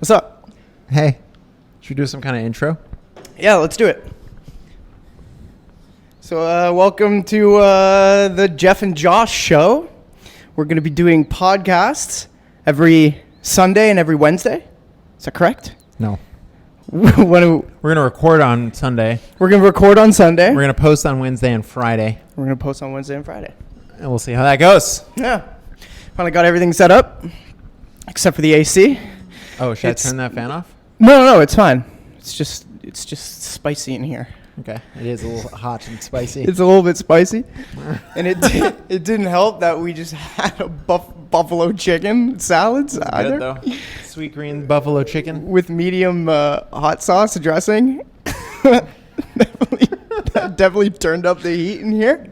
What's up? Hey, should we do some kind of intro? Yeah, let's do it. So, welcome to the Jeff and Josh show. We're going to be doing podcasts every Sunday and every Wednesday. Is that correct? No. We're going to record on Sunday. We're going to record on Sunday. We're going to post on Wednesday and Friday. We're going to post on Wednesday and Friday. And we'll see how that goes. Yeah. Finally got everything set up, except for the AC. Oh, should I turn that fan off? No, it's fine. It's just spicy in here. Okay. It is a little hot and spicy. It's a little bit spicy. And it didn't help that we just had a buffalo chicken salads either. Good, though. Sweet green buffalo chicken. With medium hot sauce dressing. definitely turned up the heat in here.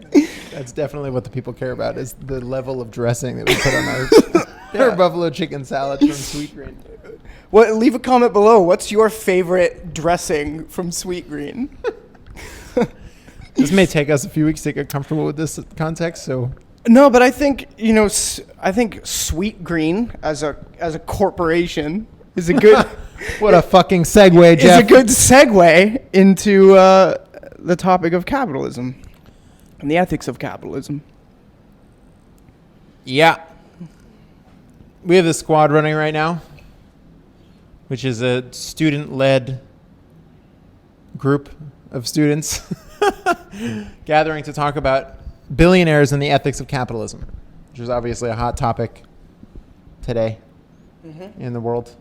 That's definitely what the people care about, is the level of dressing that we put on our buffalo chicken salad from Sweet Green. Well, leave a comment below. What's your favorite dressing from Sweet Green? This may take us a few weeks to get comfortable with this context, so... No, but I think, I think Sweet Green as a corporation is a good... What a fucking segue, Jeff. Is a good segue into the topic of capitalism and the ethics of capitalism. Yeah. We have this squad running right now, which is a student-led group of students gathering to talk about billionaires and the ethics of capitalism, which is obviously a hot topic today in the world.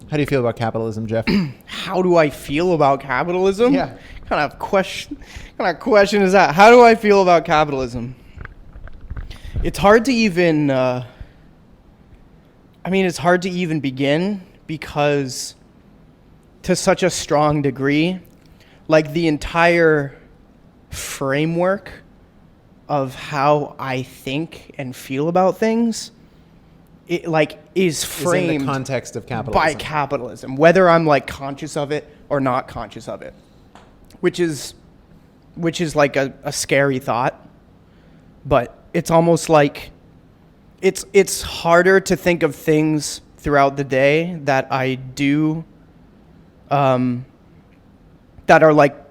How do you feel about capitalism, Jeff? How do I feel about capitalism? Yeah. What kind of question is that? How do I feel about capitalism? It's hard to even... it's hard to even begin because to such a strong degree, like the entire framework of how I think and feel about things, it is framed in the context of capitalism. By capitalism, whether I'm conscious of it or not conscious of it, which is like a scary thought, but it's almost like it's harder to think of things throughout the day that I do that are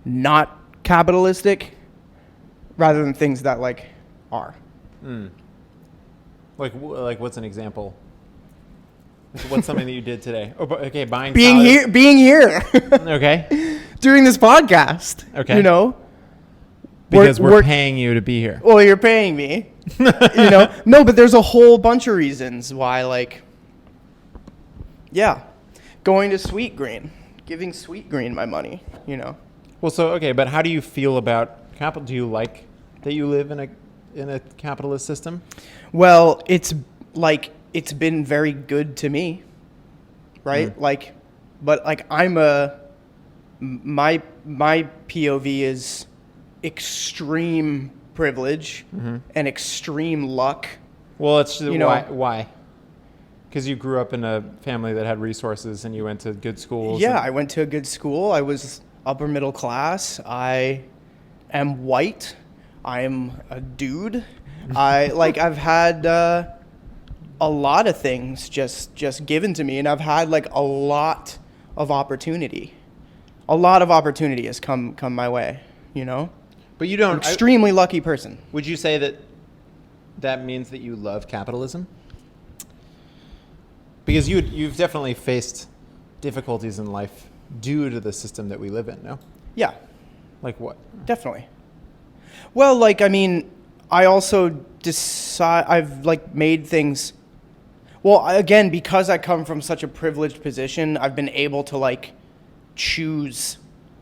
not capitalistic rather than things that are. Like what's an example? What's something that you did today? Oh, okay, buying being here Okay. Doing this podcast. Okay. Because we're paying you to be here. Well, you're paying me. No, but there's a whole bunch of reasons why, going to Sweet Green, giving Sweet Green my money, Well, so, okay, but how do you feel about capital? Do you like that you live in a capitalist system? Well, it's been very good to me, right? But my POV is extreme privilege and extreme luck. Well, it's why? Because you grew up in a family that had resources and you went to good schools. Yeah, I went to a good school. I was upper middle class. I am white. I am a dude. I've had a lot of things just given to me, and I've had a lot of opportunity. A lot of opportunity has come my way, But you don't... Extremely lucky person. Would you say that means that you love capitalism? Because you've definitely faced difficulties in life due to the system that we live in, no? Yeah. Like what? Definitely. Well, I also decide I've made things... Well, again, because I come from such a privileged position, I've been able to choose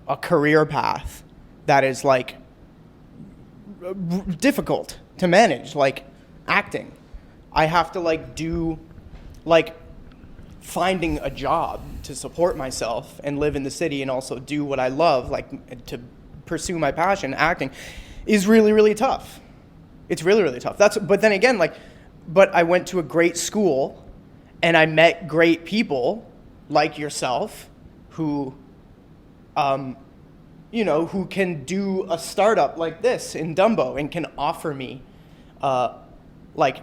a career path that is difficult to manage, acting. I have to do finding a job to support myself and live in the city and also do what I love, to pursue my passion, acting, is really, really tough. It's really, really tough. But then again, but I went to a great school and I met great people like yourself who who can do a startup like this in Dumbo and can offer me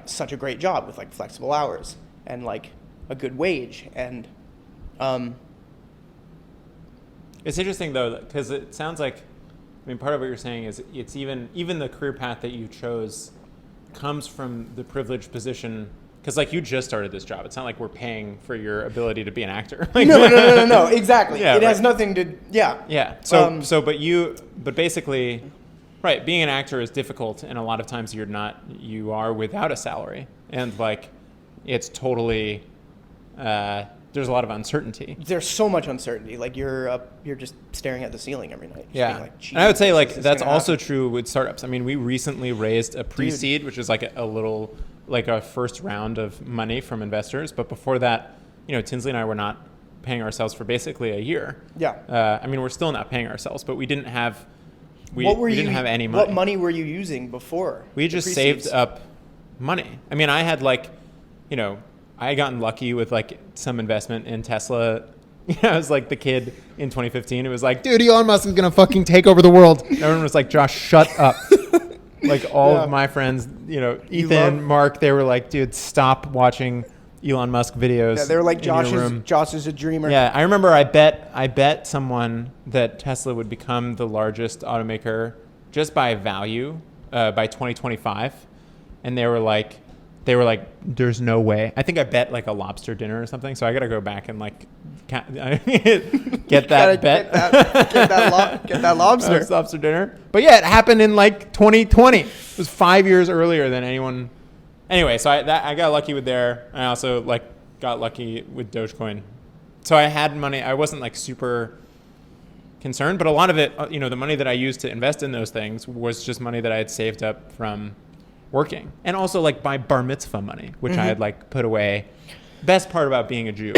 such a great job with flexible hours and a good wage and It's interesting though, because it sounds like, I mean, part of what you're saying is it's even the career path that you chose comes from the privileged position. Because like you just started this job. It's not like we're paying for your ability to be an actor. Like, No. Exactly. Yeah, it has nothing to. Yeah. Yeah. But basically, right. Being an actor is difficult, and a lot of times you are without a salary, and like, it's totally. There's a lot of uncertainty. There's so much uncertainty. Like you're just staring at the ceiling every night. Yeah. Being like, and I would say like is this that's gonna also happen? true with startups. I mean, we recently raised a pre-seed, which is like a little, like a first round of money from investors. But before that, Tinsley and I were not paying ourselves for basically a year. Yeah. I mean, we're still not paying ourselves, but we didn't have, we What were didn't you, have any money. What money were you using before? We just saved up money. I mean, I had like, I had gotten lucky with like some investment in Tesla. I was like the kid in 2015. It was like, dude, Elon Musk is going to fucking take over the world. Everyone was like, Josh, shut up. Like all of my friends, Ethan, Mark, they were like, dude, stop watching Elon Musk videos. Yeah, they were like, Josh Josh is a dreamer. Yeah, I remember I bet someone that Tesla would become the largest automaker just by value by 2025. And they were like, there's no way. I think I bet like a lobster dinner or something. So I got to go back and like get that bet. Get that lobster. Lobster dinner. But yeah, it happened in like 2020. It was 5 years earlier than anyone. Anyway, so I got lucky with there. I also like got lucky with Dogecoin. So I had money. I wasn't like super concerned, but a lot of it, the money that I used to invest in those things was just money that I had saved up from working, and also like my bar mitzvah money, which I had like put away. Best part about being a Jew,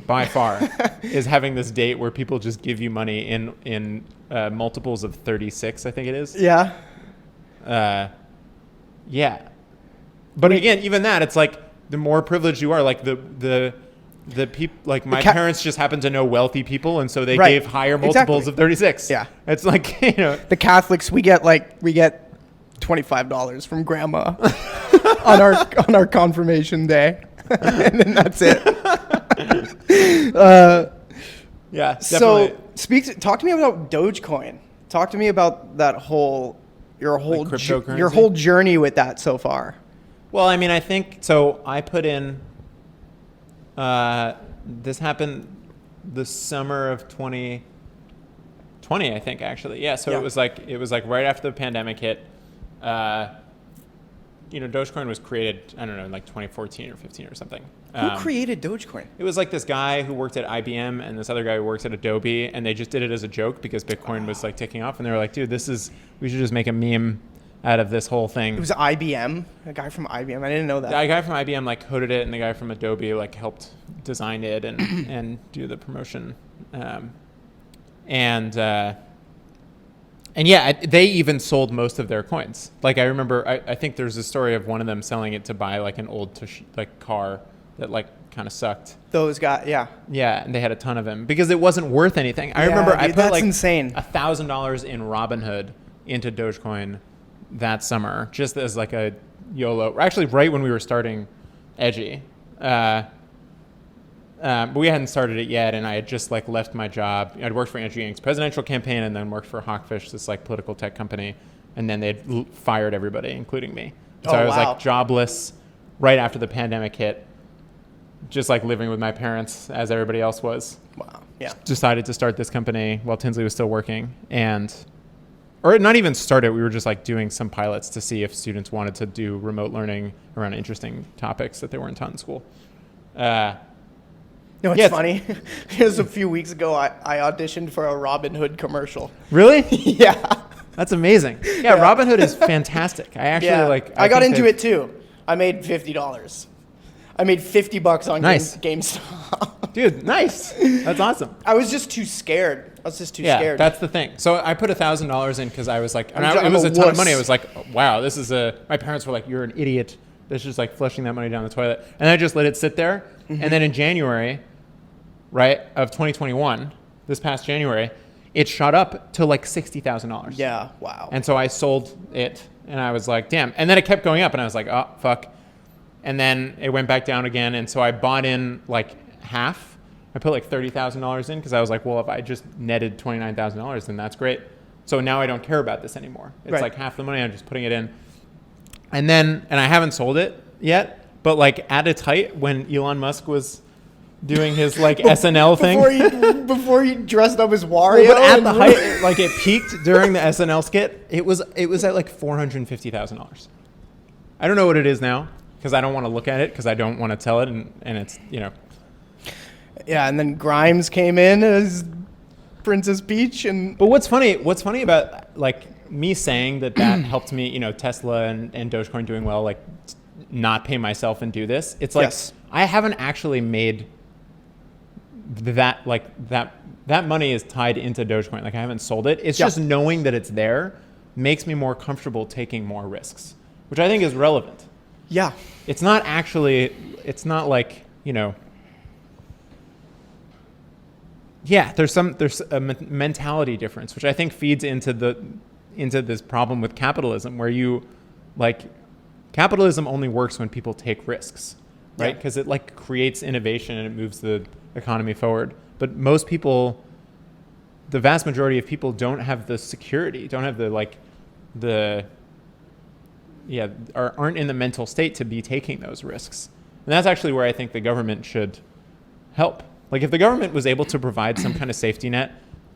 by far, is having this date where people just give you money in multiples of 36. I think it is. Yeah. Yeah. But again, even that, it's like the more privileged you are, like the people, like my parents just happen to know wealthy people, and so they gave higher multiples of 36. Yeah. It's like the Catholics, we get $25 from grandma on our confirmation day. And then that's it. Yeah, definitely. So talk to me about Dogecoin. Talk to me about that your whole journey with that so far. Well, I mean, I think so. I put in. This happened the summer of 2020, I think, actually. Yeah. So it was like right after the pandemic hit. Dogecoin was created, I don't know, in like 2014 or 15 or something. Who created Dogecoin? It was like this guy who worked at IBM and this other guy who works at Adobe, and they just did it as a joke because Bitcoin was like ticking off, and they were like, dude, we should just make a meme out of this whole thing. It was IBM, a guy from IBM. I didn't know that. The guy from IBM like coded it, and the guy from Adobe like helped design it and do the promotion. And yeah, they even sold most of their coins. Like I remember, I think there's a story of one of them selling it to buy like an old car that like kind of sucked. Those guys, yeah. Yeah, and they had a ton of them because it wasn't worth anything. I remember I put like insane. $1,000 in Robinhood into Dogecoin that summer, just as like a YOLO. Actually, right when we were starting Edgi. But we hadn't started it yet, and I had just like left my job. I'd worked for Andrew Yang's presidential campaign, and then worked for Hawkfish, this like political tech company, and then they'd fired everybody, including me. So I was like jobless right after the pandemic hit, just like living with my parents as everybody else was. Wow. Yeah. Decided to start this company while Tinsley was still working, or not even started. We were just like doing some pilots to see if students wanted to do remote learning around interesting topics that they weren't taught in school. It's funny. Just a few weeks ago, I auditioned for a Robinhood commercial. Really? Yeah. That's amazing. Yeah, Robinhood is fantastic. I actually I got into it too. I made $50. I made $50 on GameStop. Dude, nice. That's awesome. I was just too scared. Scared. Yeah, that's the thing. So I put $1,000 in because I was like, it was a ton of money. I was like, wow, this is my parents were like, you're an idiot. That's just like flushing that money down the toilet. And I just let it sit there. Mm-hmm. And then in January, right, of 2021, this past January, it shot up to like $60,000. Yeah, wow. And so I sold it, and I was like, damn. And then it kept going up, and I was like, oh, fuck. And then it went back down again, and so I bought in like half. I put like $30,000 in because I was like, well, if I just netted $29,000, then that's great. So now I don't care about this anymore. It's like half the money, I'm just putting it in. And I haven't sold it yet, but like at its height when Elon Musk was doing his like SNL thing. Before he dressed up as Wario. But at the height, like it peaked during the SNL skit. It was at like $450,000. I don't know what it is now because I don't want to look at it because I don't want to tell it, and it's, you know. Yeah, and then Grimes came in as Princess Peach, and. But what's funny about like me saying that helped me, you know, Tesla and Dogecoin doing well, like not pay myself and do this. It's like I haven't actually made that, like that money is tied into Dogecoin. Like I haven't sold it. It's just knowing that it's there makes me more comfortable taking more risks, which I think is relevant. Yeah. It's not like, you know, yeah, there's a mentality difference, which I think feeds into this problem with capitalism, where you, like, capitalism only works when people take risks, right? Because it like creates innovation and it moves the economy forward. But most people, the vast majority of people, don't have the security, don't have aren't in the mental state to be taking those risks. And that's actually where I think the government should help. Like if the government was able to provide some kind of safety net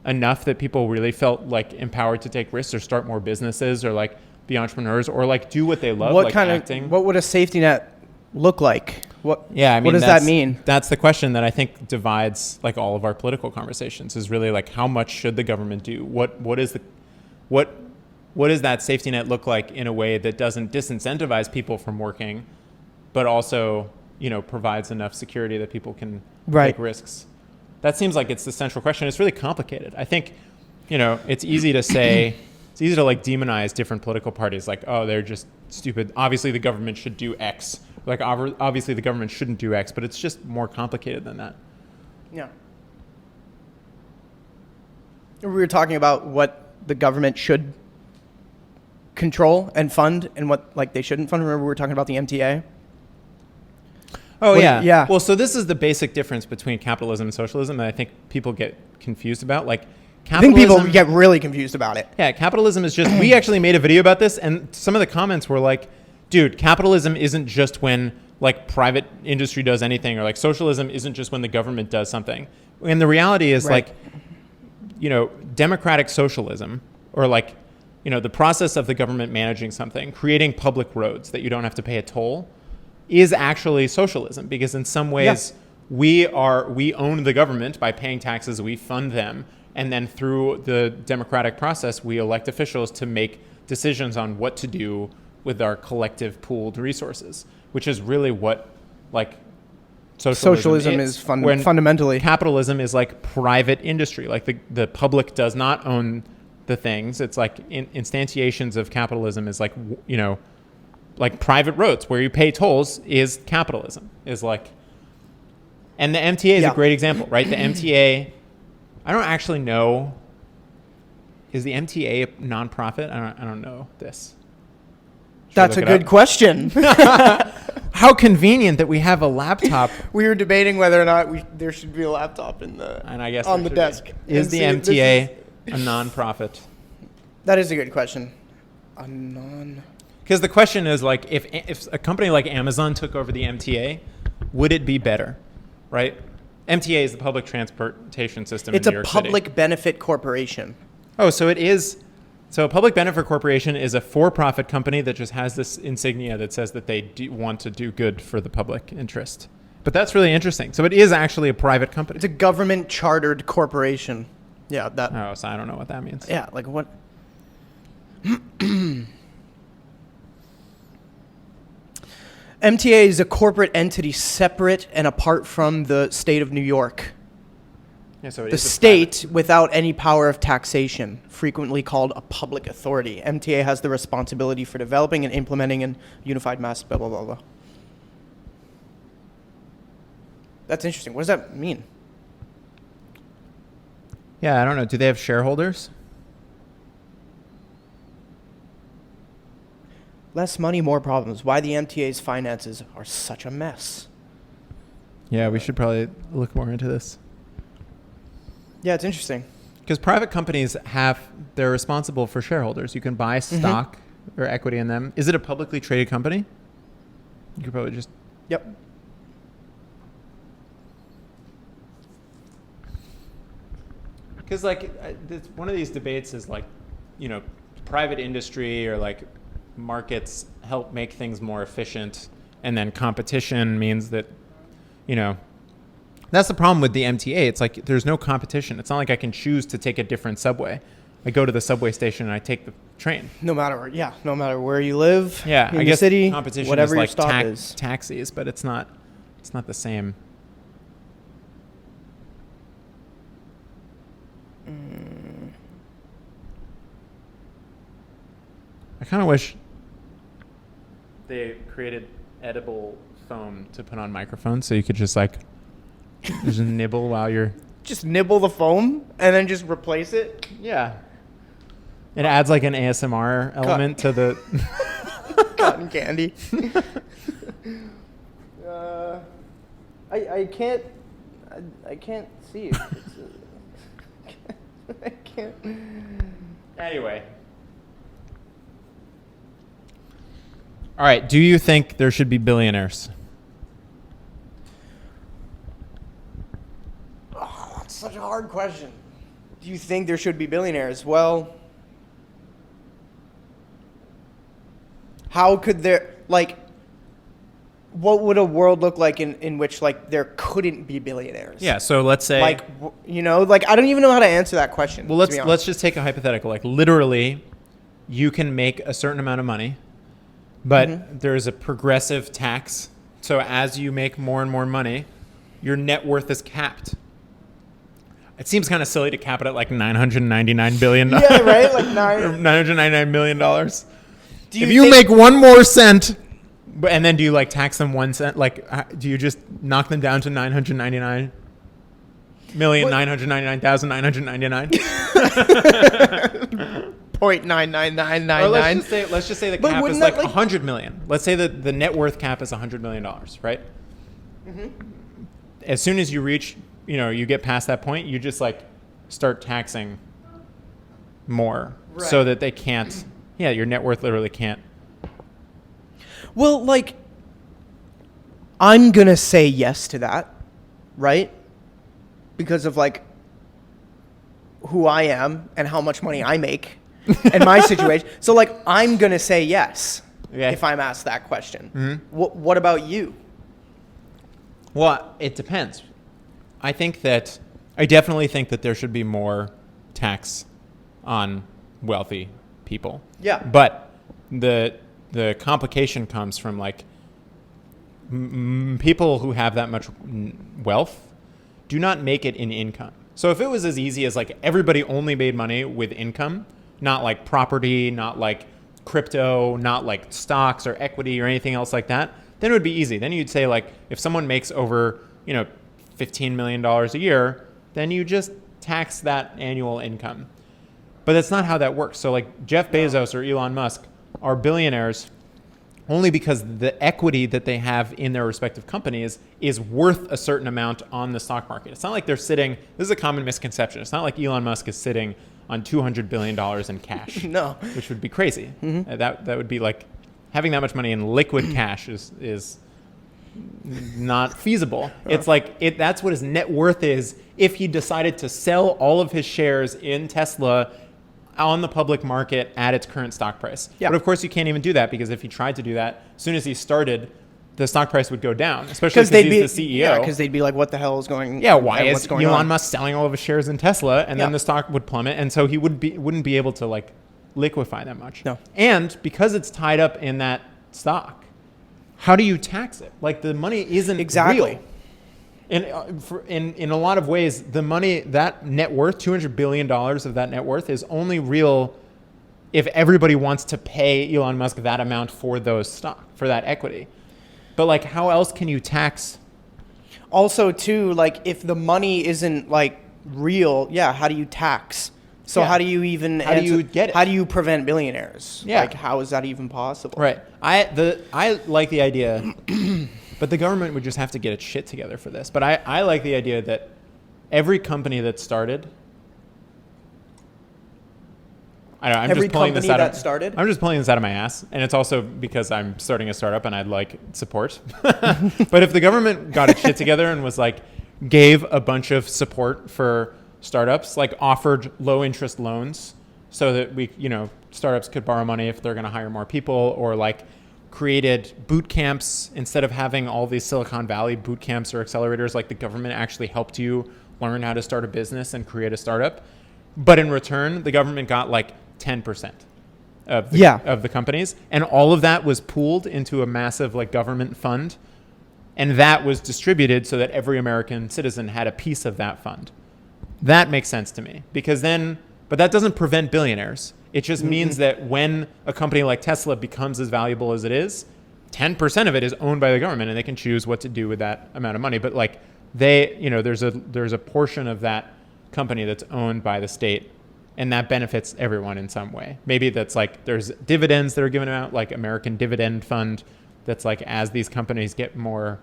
enough that people really felt like empowered to take risks or start more businesses or like be entrepreneurs or like do what they love, what like kind acting. What would a safety net look like? What does that mean? That's the question that I think divides like all of our political conversations, is really like, how much should the government do? What does that safety net look like in a way that doesn't disincentivize people from working, but also, you know, provides enough security that people can take risks? That seems like it's the central question. It's really complicated. I think, you know, it's easy to say, it's easy to like demonize different political parties, like, oh, they're just stupid. Obviously the government should do X. Like obviously the government shouldn't do X, but it's just more complicated than that. Yeah. We were talking about what the government should control and fund and what like they shouldn't fund. Remember we were talking about the MTA? Oh, yeah. Well, so this is the basic difference between capitalism and socialism that I think people get confused about. Like, I think people get really confused about it. Yeah, capitalism is just, we actually made a video about this, and some of the comments were like, dude, capitalism isn't just when like private industry does anything, or like socialism isn't just when the government does something. And the reality is like, you know, democratic socialism, or like, you know, the process of the government managing something, creating public roads that you don't have to pay a toll, is actually socialism, because in some ways we own the government by paying taxes, we fund them, and then through the democratic process we elect officials to make decisions on what to do with our collective pooled resources, which is really what like socialism is fundamentally. Capitalism is like private industry, like the public does not own the things. It's like instantiations of capitalism is like, you know, like private roads where you pay tolls is capitalism, is like, and the MTA is a great example, right? The MTA, I don't actually know, is the MTA a non-profit? I don't know this. That's a good question. How convenient that we have a laptop. We were debating whether or not there should be a laptop on the desk. Is the MTA a non-profit? That is a good question. Because the question is like, if a company like Amazon took over the MTA, would it be better, right? MTA is the public transportation system in New York City. It's a public benefit corporation. Oh, so it is. So a public benefit corporation is a for-profit company that just has this insignia that says that they want to do good for the public interest. But that's really interesting. So it is actually a private company. It's a government chartered corporation. Yeah. Oh, so I don't know what that means. Yeah, like what? MTA is a corporate entity separate and apart from the state of New York. Yeah, so it the is state without any power of taxation, frequently called a public authority. MTA has the responsibility for developing and implementing a unified mass, blah, blah, blah, blah. That's interesting. What does that mean? Yeah, I don't know. Do they have shareholders? Less money, more problems. Why the MTA's finances are such a mess. Yeah, we should probably look more into this. Yeah, it's interesting. Because private companies they're responsible for shareholders. You can buy stock or equity in them. Is it a publicly traded company? You could probably just... Yep. Because like one of these debates is like, private industry or like markets help make things more efficient, and then competition means that, that's the problem with the MTA. It's like there's no competition. It's not like I can choose to take a different subway. I go to the subway station and I take the train. No matter where you live. Yeah, in I the guess city, competition whatever is your like stop is. taxis, but it's not the same. I kind of wish they created edible foam to put on microphones so you could just just nibble while you're... Just nibble the foam and then just replace it. Yeah. It adds like an ASMR element to the... Cotton candy. I can't see it. I can't. Anyway. All right. Do you think there should be billionaires? Oh, that's such a hard question. Do you think there should be billionaires? Well, how could there, what would a world look like in which, there couldn't be billionaires? Yeah, so let's say... I don't even know how to answer that question. Well, let's just take a hypothetical. Like, literally, you can make a certain amount of money, but there's a progressive tax. So as you make more and more money, your net worth is capped. It seems kind of silly to cap it at $999 billion. Yeah, right? Or $999 million. If you make one more cent, and then do you tax them 1 cent? Do you just knock them down to 999,999,999? 0.99999. Let's just say the cap is 100 million. Let's say that the net worth cap is $100 million, right? Mm-hmm. As soon as you reach, you get past that point, you just start taxing more, so that they can't. Yeah, your net worth literally can't. Well, I'm gonna say yes to that, right? Because of who I am and how much money I make and my situation. So I'm gonna say yes if I'm asked that question. Mm-hmm. What about you? Well, it depends. I definitely think that there should be more tax on wealthy people. Yeah. But the complication comes from people who have that much wealth do not make it in income. So if it was as easy as everybody only made money with income, not property, not crypto, not stocks or equity or anything else like that, then it would be easy. Then you'd say if someone makes over, $15 million a year, then you just tax that annual income. But that's not how that works. So Jeff Bezos or Elon Musk are billionaires only because the equity that they have in their respective companies is worth a certain amount on the stock market. It's not like they're sitting, this is a common misconception. It's not like Elon Musk is sitting on $200 billion in cash. No. Which would be crazy. Mm-hmm. That would be having that much money in liquid cash is not feasible. It's that's what his net worth is if he decided to sell all of his shares in Tesla on the public market at its current stock price. Yeah. But of course you can't even do that, because if he tried to do that, as soon as he started, the stock price would go down, especially because he's the CEO. Yeah, because they'd be what the hell is going? Yeah, why is Elon Musk selling all of his shares in Tesla? And then the stock would plummet, and so he wouldn't be able to liquefy that much. No. And because it's tied up in that stock, how do you tax it? The money isn't real. And in a lot of ways, the money, that net worth, $200 billion of that net worth is only real if everybody wants to pay Elon Musk that amount for those stock, for that equity. But how else can you tax? Also, too, if the money isn't real, how do you tax? So how do you even you get it? How do you prevent billionaires? Yeah. How is that even possible? Right. I like the idea, but the government would just have to get its shit together for this. But I like the idea that every company that started, I don't know, I'm Every just pulling this company out that of, started? I'm just pulling this out of my ass, and it's also because I'm starting a startup and I'd like support. But if the government got its shit together and was like, gave a bunch of support for startups, like offered low interest loans so that we, startups could borrow money if they're going to hire more people, or like created boot camps instead of having all these Silicon Valley boot camps or accelerators, like the government actually helped you learn how to start a business and create a startup. But in return, the government got like 10% of the companies. And all of that was pooled into a massive like government fund. And that was distributed so that every American citizen had a piece of that fund. That makes sense to me, because then, but that doesn't prevent billionaires. It just means that when a company like Tesla becomes as valuable as it is, 10% of it is owned by the government and they can choose what to do with that amount of money. But like there's a portion of that company that's owned by the state, and that benefits everyone in some way. Maybe that's like there's dividends that are given out, like American Dividend Fund, that's like as these companies get more,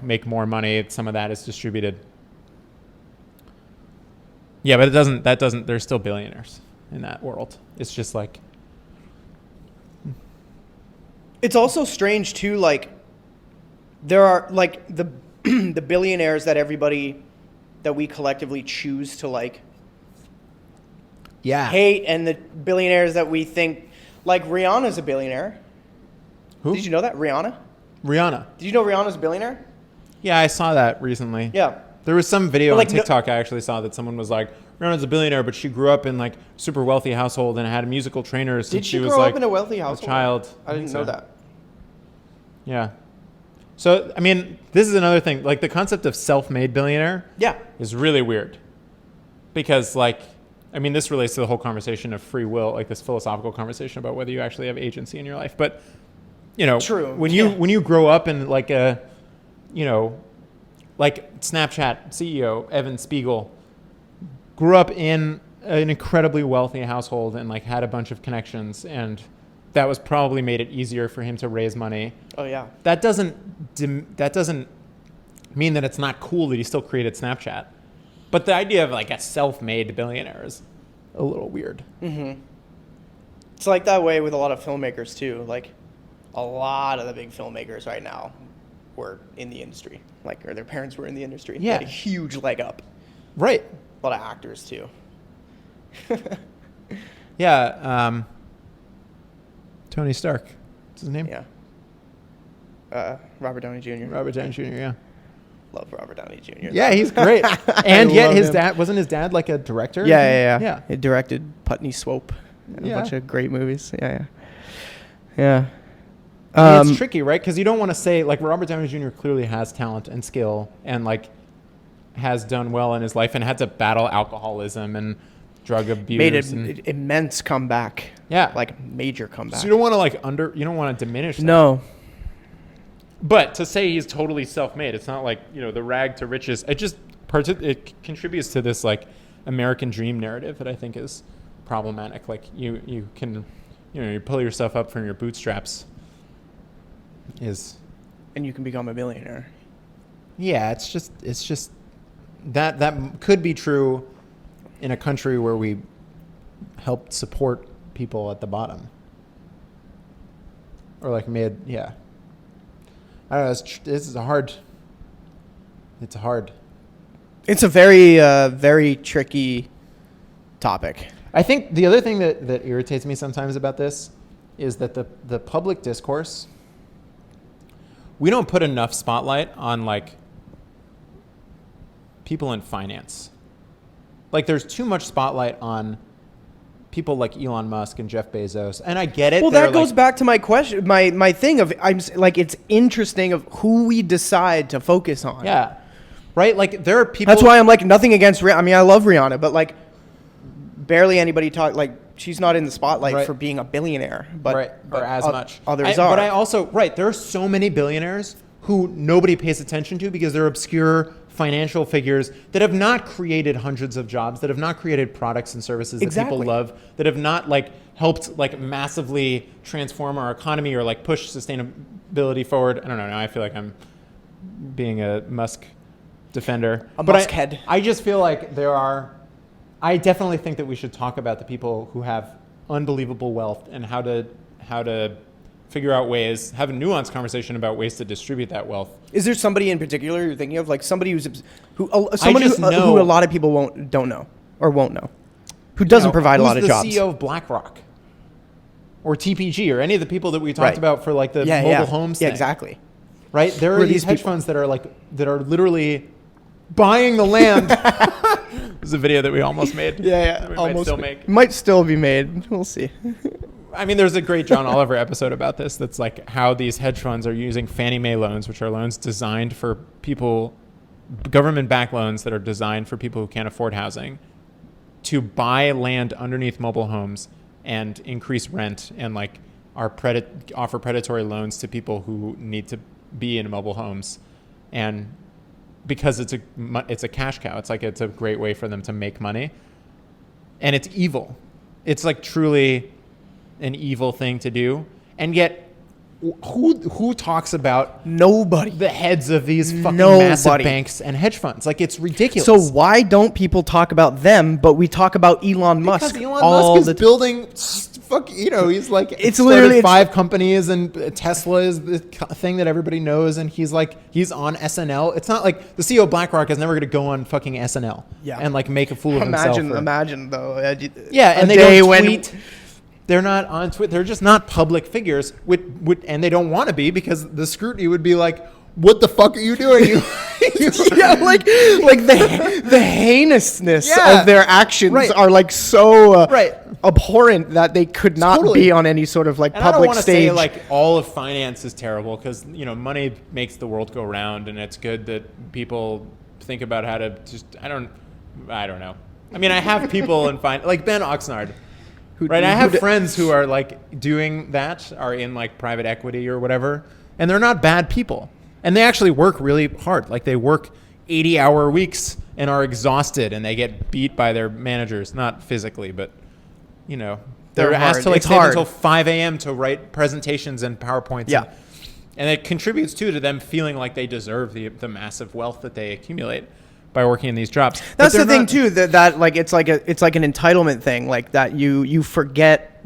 make more money, some of that is distributed. Yeah, but there's still billionaires in that world. It's just like, it's also strange too, like there are like the the billionaires that we collectively choose to like hate, and the billionaires that we think, like Rihanna's a billionaire. Who? Did you know that? Rihanna? Did you know Rihanna's a billionaire? Yeah, I saw that recently. Yeah. There was some video like on TikTok I actually saw that someone was like, Rihanna's a billionaire, but she grew up in like super wealthy household and had musical trainers since she was grow like up in a wealthy household? a child. I didn't know that. Yeah. So, I mean, this is another thing. Like the concept of self-made billionaire is really weird. Because like, I mean, this relates to the whole conversation of free will, like this philosophical conversation about whether you actually have agency in your life. But, True. when you grow up in like a, like Snapchat CEO Evan Spiegel grew up in an incredibly wealthy household and like had a bunch of connections, and that was probably made it easier for him to raise money. Oh yeah. That doesn't mean that it's not cool that he still created Snapchat. But the idea of like a self-made billionaire is a little weird. Mm-hmm. It's like that way with a lot of filmmakers too. Like a lot of the big filmmakers right now were in the industry, like, or their parents were in the industry. Yeah. They had a huge leg up. Right. A lot of actors too. Yeah. Tony Stark. What's his name? Yeah. Robert Downey Jr. Robert Downey Jr. Yeah. Love Robert Downey Jr. Yeah, he's great. And yet his dad wasn't his dad like a director? Yeah. He directed Putney Swope and a bunch of great movies. Yeah. I mean, it's tricky, right? Because you don't want to say, like, Robert Downey Jr. clearly has talent and skill and, like, has done well in his life and had to battle alcoholism and drug abuse. Made an immense comeback. Yeah. Like, major comeback. So you don't want to, you don't want to diminish that. No. But to say he's totally self-made, it's not like, the rag to riches. It contributes to this, like, American dream narrative that I think is problematic. Like, you can, you pull yourself up from your bootstraps. And you can become a billionaire. Yeah, it's just that could be true in a country where we helped support people at the bottom, or like I don't know. It's hard. It's a very very tricky topic. I think the other thing that irritates me sometimes about this is that the public discourse, we don't put enough spotlight on like people in finance. Like there's too much spotlight on people like Elon Musk and Jeff Bezos, and I get it. Well, that goes back to my question, my thing of it's interesting of who we decide to focus on. Yeah, right. Like there are people. That's why I'm like nothing against Rihanna. I mean, I love Rihanna, but like barely anybody talk. Like she's not in the spotlight for being a billionaire, but or as much. Others are. But I also there are so many billionaires who nobody pays attention to because they're obscure financial figures that have not created hundreds of jobs, that have not created products and services that people love, that have not like helped like massively transform our economy or like push sustainability forward. I don't know. Now I feel like I'm being a Musk defender. A But Musk head. I just feel like I definitely think that we should talk about the people who have unbelievable wealth and how to figure out ways, have a nuanced conversation about ways to distribute that wealth. Is there somebody in particular you're thinking of, like somebody who a lot of people don't know or won't know, who doesn't provide a lot of jobs? Who's the CEO of BlackRock or TPG or any of the people that we talked about for like the mobile homes thing? Yeah, exactly. Right? There are these hedge funds that are literally buying the land. There's a video that we almost made. Yeah. We almost might still make. Might still be made. We'll see. I mean, there's a great John Oliver episode about this that's like how these hedge funds are using Fannie Mae loans, which are loans designed for people, government-backed loans that are designed for people who can't afford housing, to buy land underneath mobile homes and increase rent and like offer predatory loans to people who need to be in mobile homes. And because it's a cash cow, it's a great way for them to make money. And it's evil. It's like truly an evil thing to do. And yet who talks about nobody, the heads of these fucking massive banks and hedge funds? Like, it's ridiculous. So why don't people talk about them, but we talk about Elon Musk? Because Elon Musk is building he's like, it's started literally 5 companies, and Tesla is the thing that everybody knows, and he's on SNL. It's not like the CEO of BlackRock is never going to go on fucking SNL and like make a fool of himself. Imagine though. And they don't tweet. They're not on Twitter. They're just not public figures, and they don't want to be, because the scrutiny would be like, "What the fuck are you doing?" like the heinousness of their actions are like so abhorrent that they could not be on any sort of like and public I don't stage. Say like all of finance is terrible, because money makes the world go round, and it's good that people think about how to just I don't know. I mean, I have people in finance like Ben Oxnard. I have friends who are like doing that, are in like private equity or whatever, and they're not bad people. And they actually work really hard. Like, they work 80-hour weeks and are exhausted, and they get beat by their managers, not physically, but they're asked to like stay until 5 a.m. to write presentations and PowerPoints. Yeah. And it contributes to them feeling like they deserve the massive wealth that they accumulate by working in these jobs. That's the thing too, that like it's like an entitlement thing, like that you forget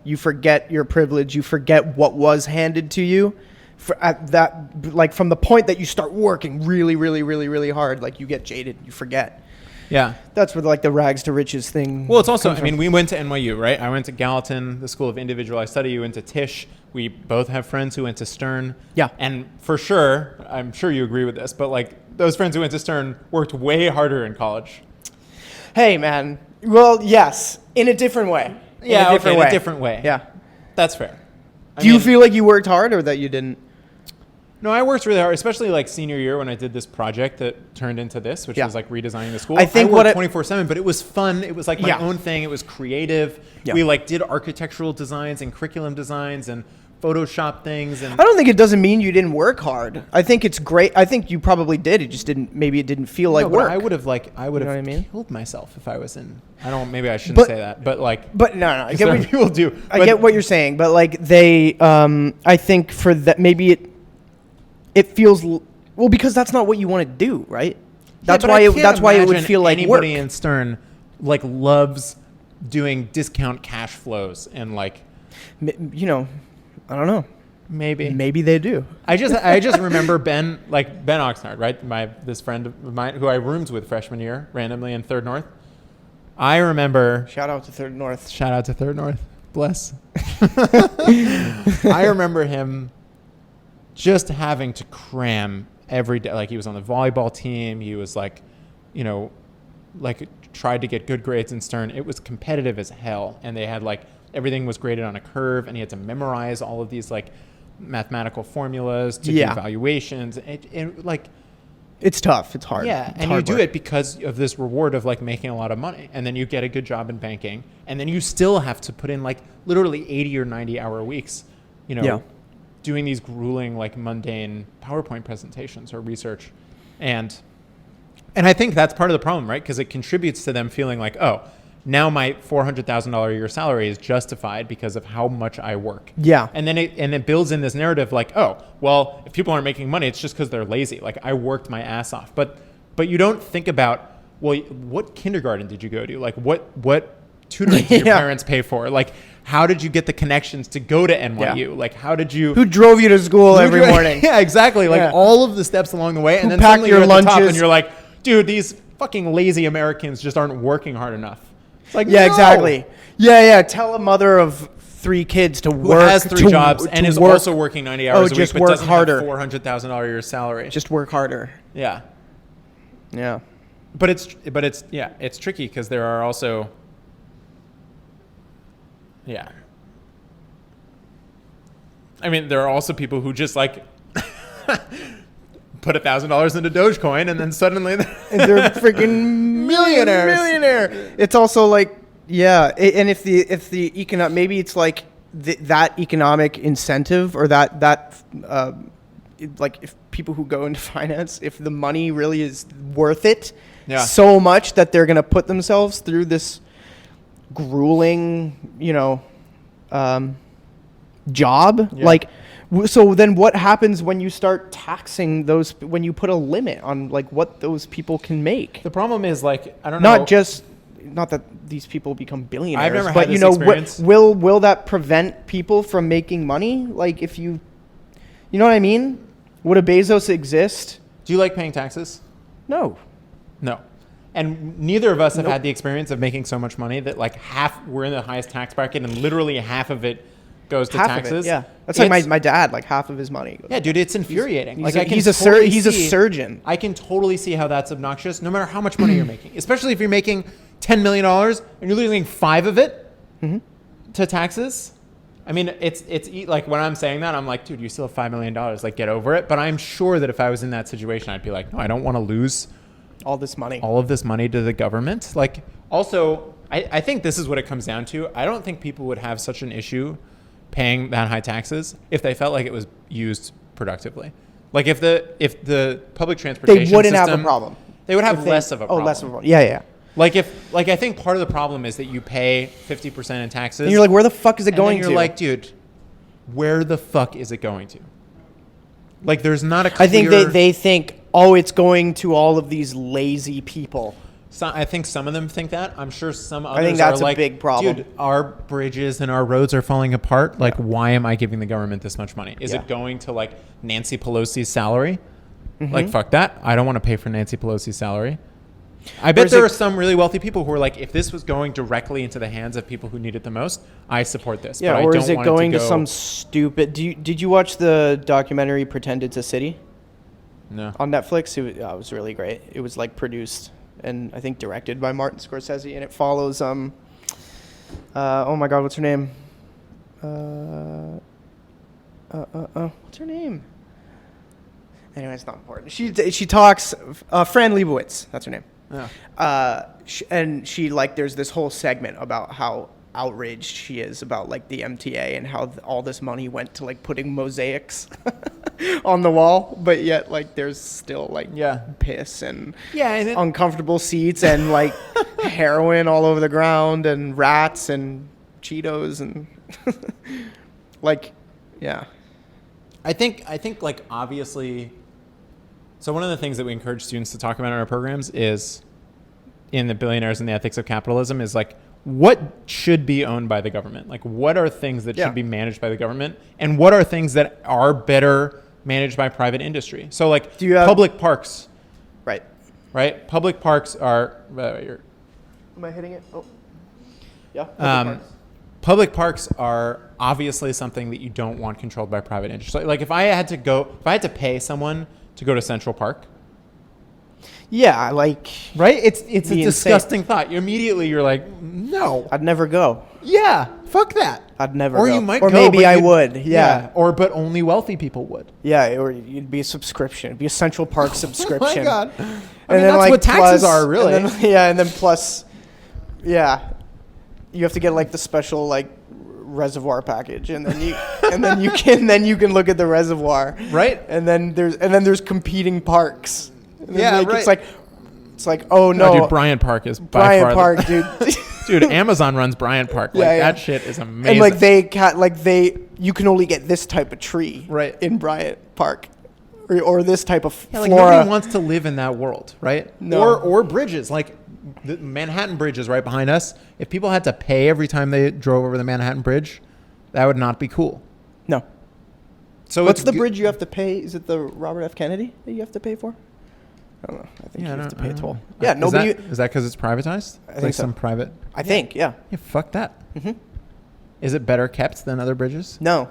your privilege, you forget what was handed to you from the point that you start working really, really, really, really hard, like you get jaded, you forget. Yeah. That's where like the rags to riches thing. Well, it's also, I mean, we went to NYU, right? I went to Gallatin, the School of Individualized Study. You went to Tisch. We both have friends who went to Stern. Yeah. And for sure, I'm sure you agree with this, but like those friends who went to Stern worked way harder in college. Hey, man. Well, yes, in a different way. In a different way. Yeah. That's fair. Do you feel like you worked hard or that you didn't? No, I worked really hard, especially like senior year when I did this project that turned into this, which was like redesigning the school. I think worked 24/7, but it was fun. It was like my own thing. It was creative. Yeah. We like did architectural designs and curriculum designs and Photoshop things. And I don't think it doesn't mean you didn't work hard. I think it's great. I think you probably did. It just didn't. Maybe it didn't feel like work. I would have killed myself if I was in. Maybe I shouldn't say that, but like. But no, I get what people do. I get what you're saying, but like they, I think for that maybe it feels because that's not what you want to do, right? That's why it would feel like work. Anybody in Stern like loves doing discount cash flows and like, I don't know. Maybe they do. I just remember Ben Oxnard, right? This friend of mine who I roomed with freshman year randomly in Third North. I remember. Shout out to Third North. Bless. I remember him just having to cram every day. Like, he was on the volleyball team. He was like, tried to get good grades in Stern. It was competitive as hell. And they had like, everything was graded on a curve, and he had to memorize all of these like mathematical formulas to do evaluations. It's tough. It's hard. Yeah. And you do it because of this reward of like making a lot of money. And then you get a good job in banking. And then you still have to put in like literally 80 or 90 hour weeks, doing these grueling, like mundane PowerPoint presentations or research. And I think that's part of the problem, right? Because it contributes to them feeling like, oh, now my $400,000 a year salary is justified because of how much I work. Yeah. And then it builds in this narrative like, oh, well, if people aren't making money, it's just because they're lazy. Like, I worked my ass off. But but you don't think about, well, what kindergarten did you go to? Like what tutoring did your parents pay for? Like, how did you get the connections to go to NYU? Like, how did you? Who drove you to school every morning? Yeah, exactly. Like all of the steps along the way, and then packed suddenly your you're at the top lunches? and you're like, dude, these fucking lazy Americans just aren't working hard enough. It's like, Yeah, no. exactly. Yeah. Tell a mother of 3 kids to Who work. has 3 jobs and is work. also working 90 hours a week, just but work doesn't harder. have $400,000 a year salary. Just work harder. Yeah. Yeah. But it's tricky because there are also, I mean, there are also people who just like put $1,000 into Dogecoin and then suddenly they're freaking millionaire. It's also like, and if the maybe it's like that economic incentive or that like if people who go into finance, if the money really is worth it so much that they're going to put themselves through this grueling, job. Like, so then what happens when you start taxing those, when you put a limit on like what those people can make? The problem is like, I don't know. Not that these people become billionaires, I've never but had this experience. will that prevent people from making money? Like if you know what I mean? Would a Bezos exist? Do you like paying taxes? No. And neither of us have had the experience of making so much money that like we're in the highest tax bracket and literally half of it goes to taxes. That's like my dad, like half of his money goes. Yeah, dude, it's infuriating. He's a surgeon. I can totally see how that's obnoxious, no matter how much money you're making, especially if you're making $10 million and you're losing 5 of it to taxes. I mean, it's like when I'm saying that, I'm like, dude, you still have $5 million. Like, get over it. But I'm sure that if I was in that situation, I'd be like, no, I don't want to lose all of this money to the government. Like, also, I think this is what it comes down to. I don't think people would have such an issue paying that high taxes if they felt like it was used productively. Like if the public transportation they wouldn't system, have a problem. They would have less of a problem. Oh, less of a problem. Yeah. Like I think part of the problem is that you pay 50% in taxes. And you're like, where the fuck is it going to? You're like, dude, where the fuck is it going to? Like, there's not a clear... I think they think, it's going to all of these lazy people. So I think some of them think that. I'm sure some others I think that's are like, a big problem. Dude, our bridges and our roads are falling apart. Like, why am I giving the government this much money? Is it going to, like, Nancy Pelosi's salary? Like, fuck that. I don't want to pay for Nancy Pelosi's salary. I bet there are some really wealthy people who are like, if this was going directly into the hands of people who need it the most, I support this. Yeah, but or I don't is it want going to to some stupid... Did you watch the documentary Pretend It's a City? No. On Netflix? It was really great. It was like produced and I think directed by Martin Scorsese, and it follows oh my god, what's her name? What's her name? Anyway, it's not important. She talks Fran Leibowitz, that's her name. Yeah. And she like there's this whole segment about how outraged she is about like the MTA and how all this money went to like putting mosaics on the wall, but yet like there's still like piss and uncomfortable seats and like heroin all over the ground and rats and Cheetos and like I think like obviously. So one of the things that we encourage students to talk about in our programs is in the Billionaires and the Ethics of Capitalism is like, what should be owned by the government? Like, what are things that should be managed by the government? And what are things that are better managed by private industry? So like public parks. Right? Public parks are... Am I hitting it? Oh. Yeah. Public parks are obviously something that you don't want controlled by private industry. Like if I had to pay someone to go to Central Park. Yeah, like... Right? It's a disgusting thought. You're like, no. I'd never go. Yeah, fuck that. I'd never or go. You might or go, maybe I would, yeah. But only wealthy people would. Yeah, or it'd be a subscription. It'd be a Central Park subscription. Oh my God. I mean, that's like, what taxes are, really. And then plus, you have to get like the special like reservoir package, and then you can look at the reservoir, right? And then there's competing parks. Yeah, like, right. It's like oh no, dude, Bryant Park is Bryant Park, dude. Dude, Amazon runs Bryant Park. Like that shit is amazing. And like you can only get this type of tree right in Bryant Park, or this type of Yeah, like flora. nobody wants to live in that world, right? No. Or bridges, like the Manhattan Bridge is right behind us. If people had to pay every time they drove over the Manhattan Bridge, that would not be cool. No. So What's it's the bridge you have to pay? Is it the Robert F. Kennedy that you have to pay for? I don't know. I think Yeah, you have to pay a toll. know. Yeah, nobody. Is that because it's privatized? I think like so. some private. I think, yeah. Yeah, fuck that. hmm Is it better kept than other bridges? No,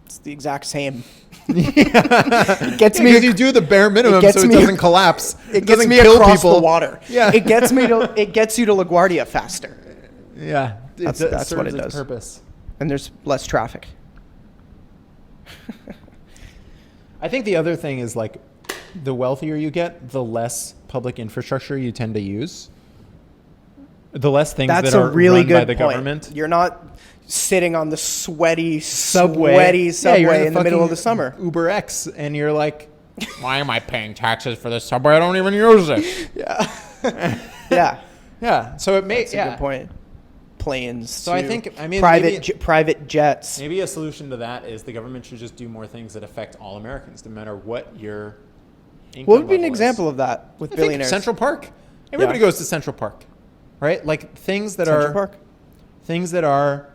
it's the exact same. It gets me- because you do the bare minimum gets so it me- doesn't collapse. It gets doesn't me kill across people. the water. Yeah. It gets me to. It gets you to LaGuardia faster, Yeah, That's serves what it its does. Purpose. and there's less traffic. I think the other thing is like, the wealthier you get, the less public infrastructure you tend to use. The less things That's that a are really run good by the point. government. You're not sweaty Subway. sweaty subway you're in the middle of fucking the summer. Uber X, and you're like, why am I paying taxes for this subway? I don't even use it. Yeah. Yeah. Yeah, so it makes That's a good point. Planes. So I think, I mean, private jets. Maybe a solution to that is the government should just do more things that affect all Americans, no matter what your income What would be an level is. example of that with I think billionaires? Central Park. Everybody goes to Central Park, right? Like things that Central are Park. things that are,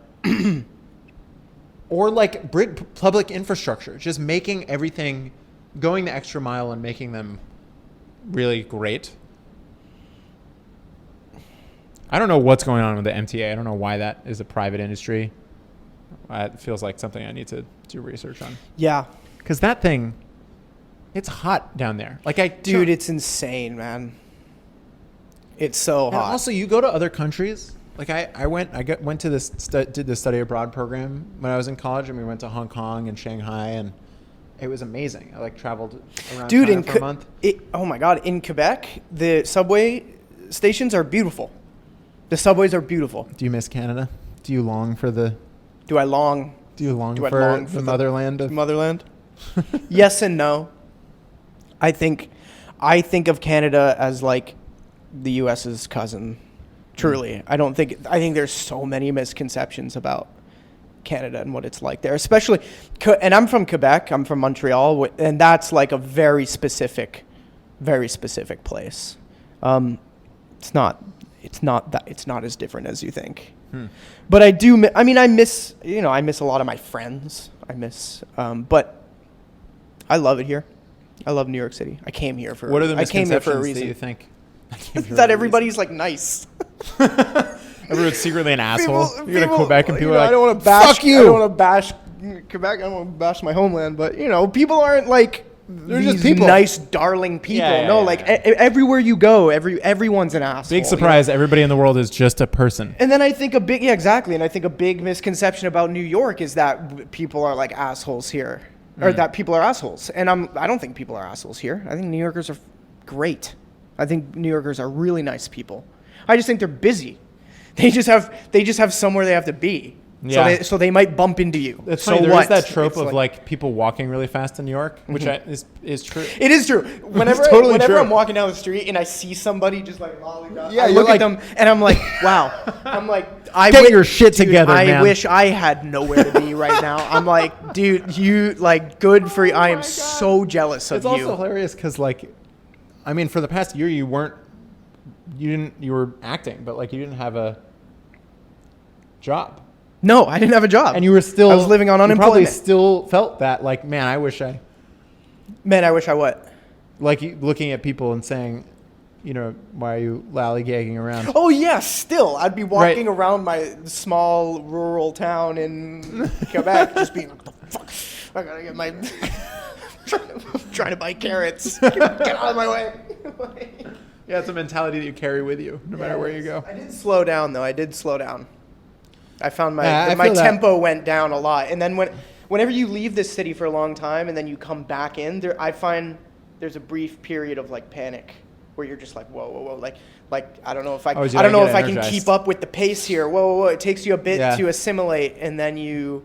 or like public infrastructure, just making everything, going the extra mile and making them really great. I don't know what's going on with the MTA. I don't know why that is a private industry. It feels like something I need to do research on. Yeah. Because that thing, it's hot down there. Like Dude, it's insane, man. It's so and hot. also, you go to other countries. Like I went to this did the study abroad program when I was in college, and we went to Hong Kong and Shanghai, and it was amazing. I like traveled around Dude, China for a month. Oh my God, in Quebec, the subway stations are beautiful. The subways are beautiful. Do you miss Canada? Do you long for the? Do I long Do you long Do I for long the for the motherland? Of, motherland? Yes and no. I think of Canada as like the US's cousin. Truly. I think there's so many misconceptions about Canada and what it's like there, especially, and I'm from Quebec, I'm from Montreal, and that's like a very specific place. It's not as different as you think. But I miss a lot of my friends. But I love it here. I love New York City. I came here for what are the I came here misconceptions for a that reason. you think? That everybody's like nice. Everyone's secretly an asshole. You're gonna go back and people I are like, don't want to bash. "Fuck you." I don't want to bash Quebec. I don't want to bash my homeland. But people aren't like They're these just people. nice, darling people. Yeah, no, yeah, like yeah. everywhere you go, everyone's an asshole. Big surprise! Everybody in the world is just a person. And then I think a big misconception about New York is that people are like assholes here, or that people are assholes. And I don't think people are assholes here. I think New Yorkers are great. I think New Yorkers are really nice people. I just think they're busy. They just have somewhere they have to be. Yeah. So they might bump into you. It's so funny. There what? is that trope It's of like people walking really fast in New York, which is true. It is true. Whenever totally true. I'm walking down the street and I see somebody just like lollygag, Yeah, I you're look like- at them and I'm like, wow. I'm like, Get your shit together, I man. wish I had nowhere to be right now. I'm like, dude, you like good for you. I am so jealous of It's you. also hilarious because, like, I mean, for the past year, you were acting, but like you didn't have a job, No, I didn't have a job. and you were still. I was living on you probably unemployment. still felt that, like, man, I wish I, Man, I wish I what? like, looking at people and saying, why are you lollygagging around? Oh yeah, still I'd be walking Right. around my small rural town in Quebec, just being like, what the fuck? I gotta get my trying to buy carrots. Get out of my way. Yeah, it's a mentality that you carry with you, no matter where you go. I did slow down though. I did slow down. I found Yeah, I my feel that. tempo went down a lot, and then whenever you leave this city for a long time and then you come back in, I find there's a brief period of like panic where you're just like, whoa, like I don't know if I Oh, don't know get if I can energized. keep up with the pace here. Whoa. It takes you a bit Yeah. to assimilate, and then you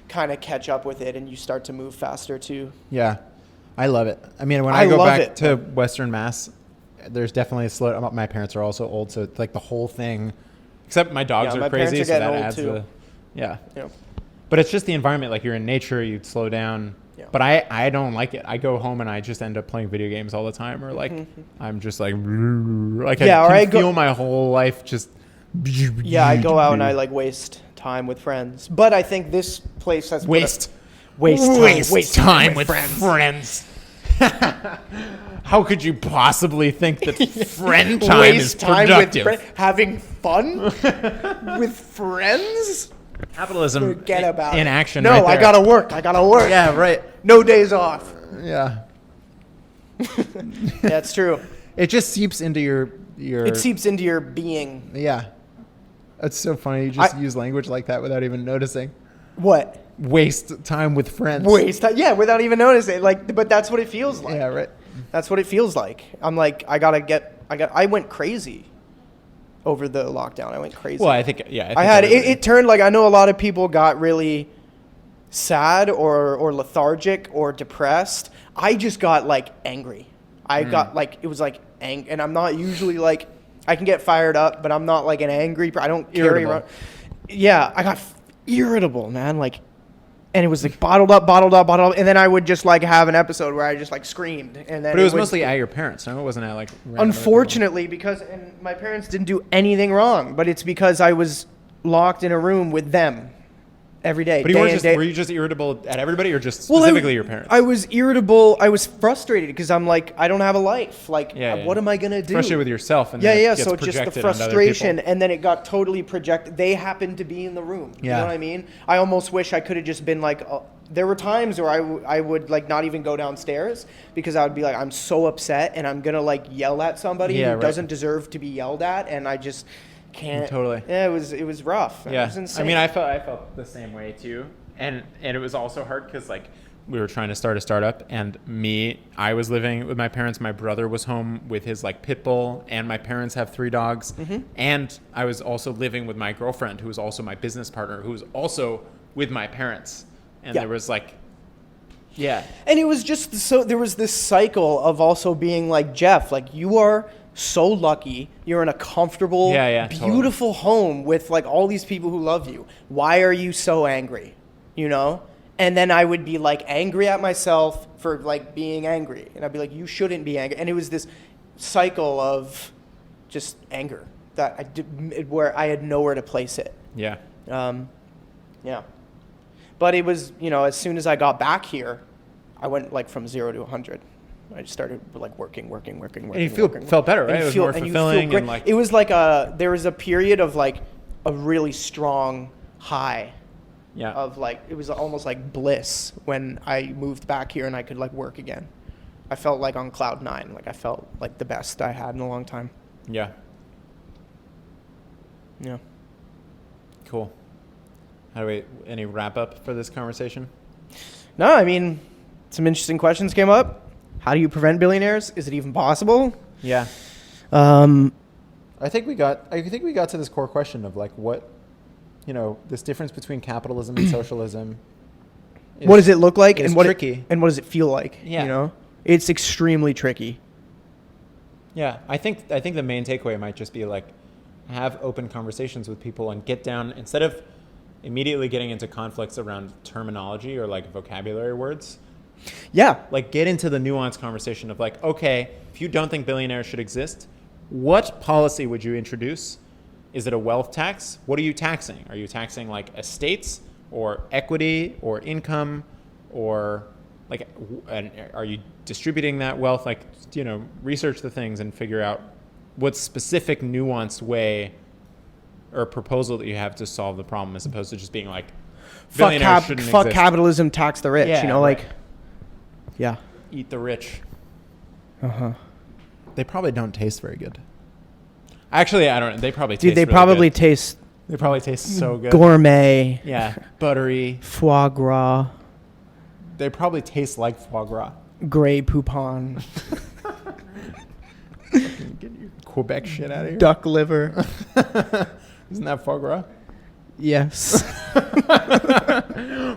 kind of catch up with it, and you start to move faster too. Yeah, I love it. I mean, when I I go love back it. to Western Mass, there's definitely a slow. My parents are also old, so it's like the whole thing. Except my dogs Yeah, are my parents crazy, are so getting that old adds too. the. Yeah, You know. but it's just the environment. Like you're in nature, you slow down. Yeah. But I don't like it. I go home and I just end up playing video games all the time, or like I'm just like Yeah, or I I can go- feel my whole life just. Yeah, I go out and I like waste time with friends. But I think this place has waste time with friends. How could you possibly think that friend time is productive? Having fun with friends? Capitalism Forget about in it. action. No, right I there. gotta work. Yeah, right. No days off. Yeah. That's true. It just seeps into your. It seeps into your being. Yeah. It's so funny. You just use language like that without even noticing. What? Waste time with friends. Waste time. Yeah, without even noticing. Like, but that's what it feels like. Yeah, right. That's what it feels like. I'm like, I went crazy over the lockdown. I went crazy. Well, I think it turned like, I know a lot of people got really sad or lethargic or depressed. I just got like angry. I got like, it was like and I'm not usually like, I can get fired up, but I'm not like an angry. I don't carry around. Yeah, I got irritable, man. Like, and it was like bottled up, and then I would just like have an episode where I just like screamed, and then. But it was mostly at your parents. No, it wasn't at like. Unfortunately, because my parents didn't do anything wrong, but it's because I was locked in a room with them every day. But were you just irritable at everybody, or just specifically your parents? I was irritable. I was frustrated because I'm like, I don't have a life. Like, what am I gonna do? Frustrated with yourself, and so just the frustration, and then it got totally projected. They happened to be in the room. You know what I mean? I almost wish I could have just been like. There were times where I would like not even go downstairs because I would be like, I'm so upset, and I'm gonna like yell at somebody who doesn't deserve to be yelled at, and I just. Can't totally. Yeah, it was rough. Yeah, it was insane. I mean, I felt the same way too, and it was also hard because like we were trying to start a startup, and I was living with my parents. My brother was home with his like pit bull, and my parents have 3 dogs, and I was also living with my girlfriend, who was also my business partner, who was also with my parents, and there was like. Yeah. And it was just so there was this cycle of also being like, Jeff, like you are so lucky. You're in a comfortable, beautiful home with like all these people who love you. Why are you so angry? You know? And then I would be like angry at myself for like being angry. And I'd be like, you shouldn't be angry. And it was this cycle of just anger that where I had nowhere to place it. Yeah. Yeah. But it was, as soon as I got back here, I went like from 0 to 100. I just started like working. And you felt better, right? It was more fulfilling and like. It was like there was a period of like a really strong high. Yeah. Of like, it was almost like bliss when I moved back here and I could like work again. I felt like on cloud 9. Like I felt like the best I had in a long time. Yeah. Yeah. Cool. Any wrap up for this conversation? No, I mean, some interesting questions came up. How do you prevent billionaires? Is it even possible? Yeah. I think we got to this core question of like what, this difference between capitalism and socialism. What does it look like, and what tricky. And what does it feel like? Yeah. It's extremely tricky. Yeah, I think the main takeaway might just be like have open conversations with people and get down instead of immediately getting into conflicts around terminology or like vocabulary words. Yeah. Like get into the nuanced conversation of like, okay, if you don't think billionaires should exist, what policy would you introduce? Is it a wealth tax? What are you taxing? Are you taxing like estates or equity or income or like, and are you distributing that wealth? Like, research the things and figure out what specific nuanced way or proposal that you have to solve the problem as opposed to just being like, billionaires shouldn't exist. Fuck capitalism, tax the rich, right. Yeah. Eat the rich. Uh-huh. They probably don't taste very good. Actually, I don't know. They probably taste Dude, they really probably good. taste... They probably taste so good. Gourmet. Yeah. Buttery. Foie gras. They probably taste like foie gras. Grey poupon. Get your Quebec shit out of here. Duck liver. Isn't that foie gras? Yes.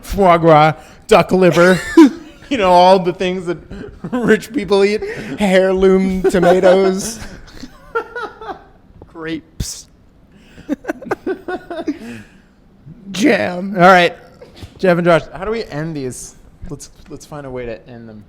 Foie gras, duck liver. All the things that rich people eat. Heirloom tomatoes. Grapes. Jam. All right. Jeff and Josh, how do we end these? let's find a way to end them.